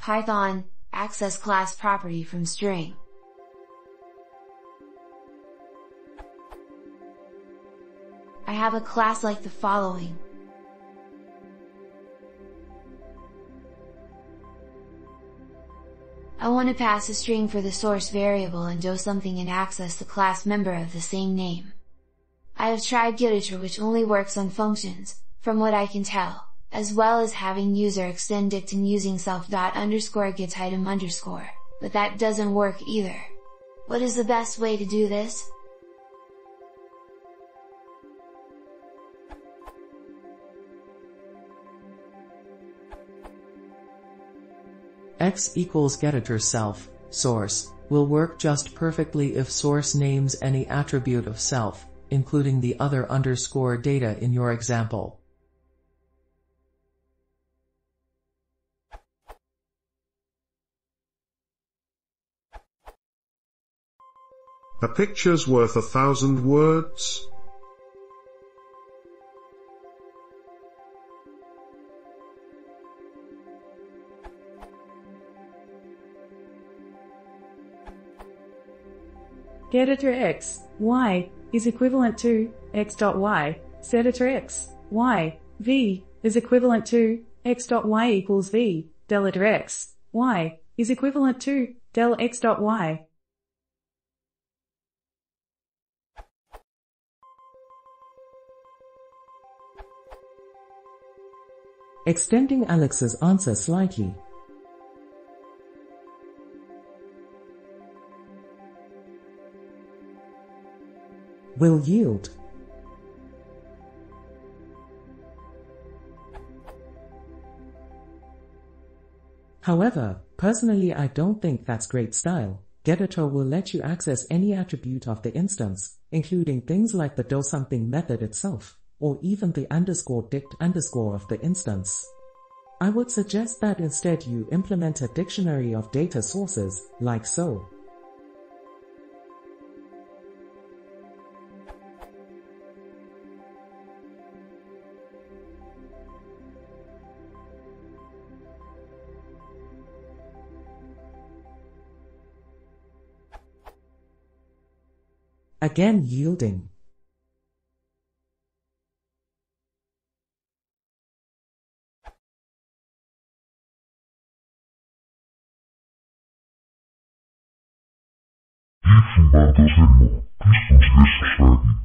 Python, access class property from string. I have a class like the following. I want to pass a string for the source variable and do something and access the class member of the same name. I have tried Getiter, which only works on functions, from what I can tell, as well as having user extend dict and using self._getItem_, but that doesn't work either. What is the best way to do this? X equals Getiter self, source, will work just perfectly if source names any attribute of self, including the other underscore data in your example. A picture's worth 1,000 words. Getiter x, y, is equivalent to x.y, setiter x, y, v, is equivalent to x.y equals v, deliter x, y, is equivalent to del x.y. Extending Alex's answer slightly. Will yield. However, personally I don't think that's great style. Getiter will let you access any attribute of the instance, including things like the doSomething method itself, or even the _dict_ of the instance. I would suggest that instead you implement a dictionary of data sources, like so. Again yielding. Isso, manda, Techno. Isto nos deixa